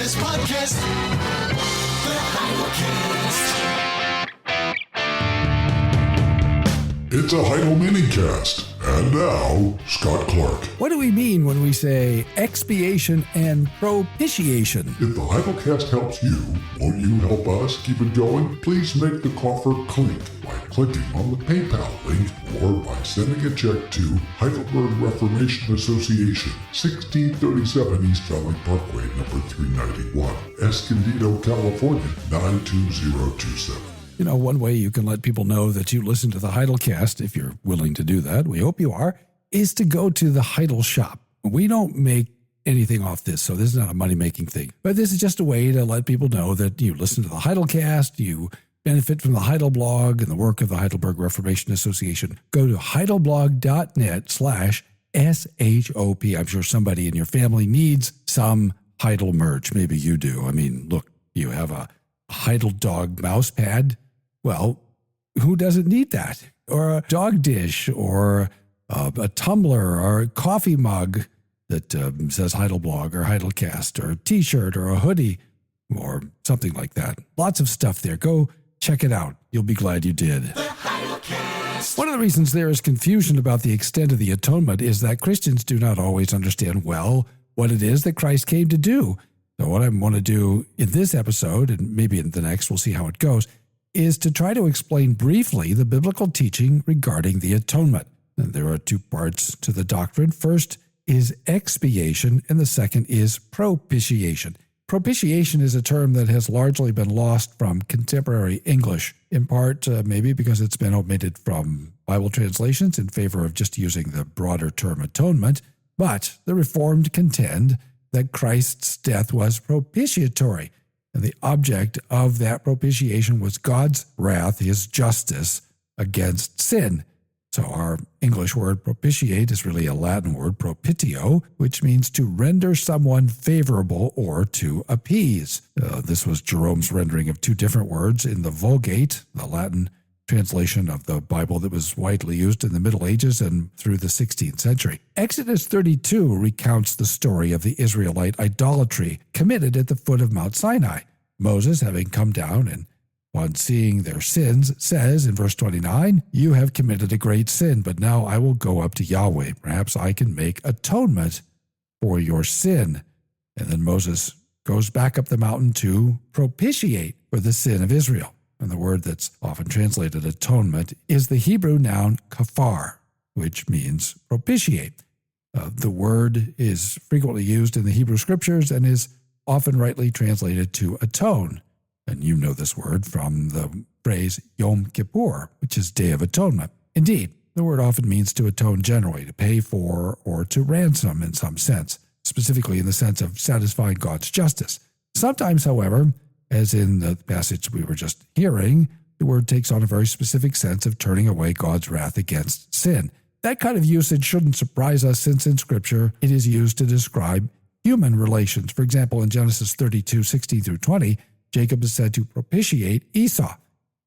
latest podcast, The Heidelcast. It's a Heidel minicast. And now, Scott Clark. What do we mean when we say expiation and propitiation? If the Heidelcast helps you, won't you help us keep it going? Please make the coffer clink by clicking on the PayPal link or by sending a check to Heidelberg Reformation Association, 1637 East Valley Parkway, number 391, Escondido, California, 92027. You know, one way you can let people know that you listen to the Heidelcast, if you're willing to do that, we hope you are, is to go to the Heidel shop. We don't make anything off this, so this is not a money-making thing. But this is just a way to let people know that you listen to the Heidelcast, you benefit from the Heidel blog and the work of the Heidelberg Reformation Association. Go to heidelblog.net/SHOP. I'm sure somebody in your family needs some Heidel merch. Maybe you do. I mean, look, you have a Heidel dog mouse pad. Well, who doesn't need that? Or a dog dish, or a tumbler, or a coffee mug that says Heidelblog or Heidelcast, or a t-shirt, or a hoodie, or something like that. Lots of stuff there. Go check it out. You'll be glad you did. One of the reasons there is confusion about the extent of the atonement is that Christians do not always understand well what it is that Christ came to do. So what I want to do in this episode, and maybe in the next, we'll see how it goes, is to try to explain briefly the biblical teaching regarding the atonement. And there are two parts to the doctrine. First is expiation, and the second is propitiation. Propitiation is a term that has largely been lost from contemporary English, in part maybe because it's been omitted from Bible translations in favor of just using the broader term atonement. But the Reformed contend that Christ's death was propitiatory, and the object of that propitiation was God's wrath, his justice against sin. So our English word propitiate is really a Latin word, propitio, which means to render someone favorable or to appease. This was Jerome's rendering of two different words in the Vulgate, the Latin translation of the Bible that was widely used in the Middle Ages and through the 16th century. Exodus 32 recounts the story of the Israelite idolatry committed at the foot of Mount Sinai. Moses, having come down and on seeing their sins, says in verse 29, "You have committed a great sin, but now I will go up to Yahweh. Perhaps I can make atonement for your sin." And then Moses goes back up the mountain to propitiate for the sin of Israel. And the word that's often translated atonement is the Hebrew noun kafar, which means propitiate. The word is frequently used in the Hebrew scriptures and is often rightly translated to atone. And you know this word from the phrase Yom Kippur, which is Day of Atonement. Indeed, the word often means to atone generally, to pay for or to ransom in some sense, specifically in the sense of satisfying God's justice. Sometimes, however, as in the passage we were just hearing, the word takes on a very specific sense of turning away God's wrath against sin. That kind of usage shouldn't surprise us, since in Scripture it is used to describe human relations. For example, in Genesis 32:16-20, Jacob is said to propitiate Esau.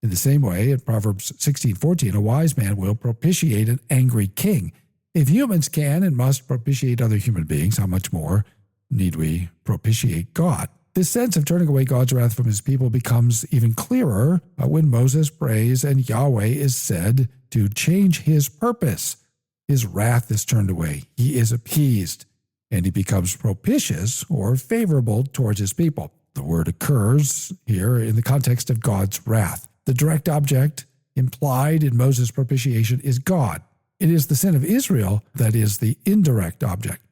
In the same way, in Proverbs 16:14, a wise man will propitiate an angry king. If humans can and must propitiate other human beings, how much more need we propitiate God? This sense of turning away God's wrath from his people becomes even clearer when Moses prays and Yahweh is said to change his purpose. His wrath is turned away. He is appeased, and he becomes propitious or favorable towards his people. The word occurs here in the context of God's wrath. The direct object implied in Moses' propitiation is God. It is the sin of Israel that is the indirect object.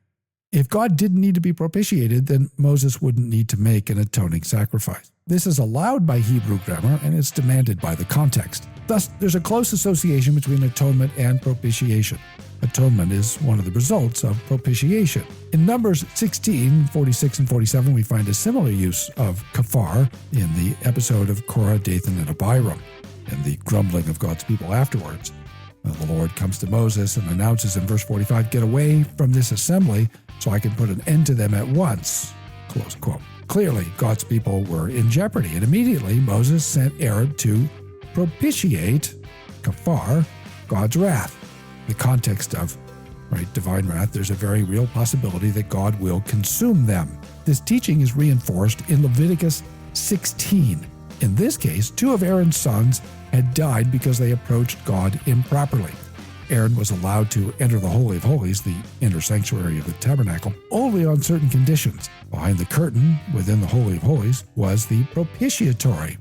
If God didn't need to be propitiated, then Moses wouldn't need to make an atoning sacrifice. This is allowed by Hebrew grammar, and it's demanded by the context. Thus, there's a close association between atonement and propitiation. Atonement is one of the results of propitiation. In Numbers 16, 46 and 47, we find a similar use of kafar in the episode of Korah, Dathan, and Abiram, and the grumbling of God's people afterwards. The Lord comes to Moses and announces in verse 45, "Get away from this assembly so I can put an end to them at once." Close quote. Clearly, God's people were in jeopardy, and immediately Moses sent Aaron to propitiate, kafar, God's wrath. The context of right? Divine wrath, there's a very real possibility that God will consume them. This teaching is reinforced in Leviticus 16. In this case, 2 of Aaron's sons had died because they approached God improperly. Aaron was allowed to enter the Holy of Holies, the inner sanctuary of the tabernacle, only on certain conditions. Behind the curtain, within the Holy of Holies, was the propitiatory,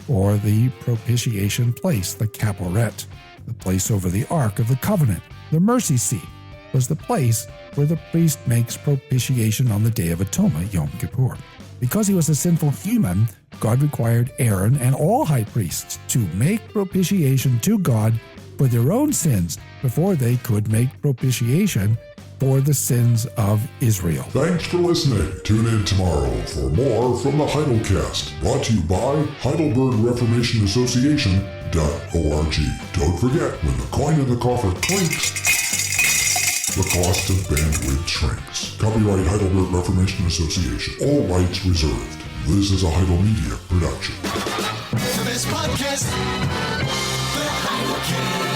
or the propitiation place, the caporet, the place over the Ark of the Covenant. The mercy seat was the place where the priest makes propitiation on the Day of Atonement, Yom Kippur. Because he was a sinful human, God required Aaron and all high priests to make propitiation to God for their own sins before they could make propitiation for the sins of Israel. Thanks for listening. Tune in tomorrow for more from the Heidelcast, brought to you by Heidelberg Reformation Association.org. Don't forget, when the coin in the coffer clinks, the cost of bandwidth shrinks. Copyright Heidelberg Reformation Association. All rights reserved. This is a Heidel Media production. For this podcast, the Heidelcast.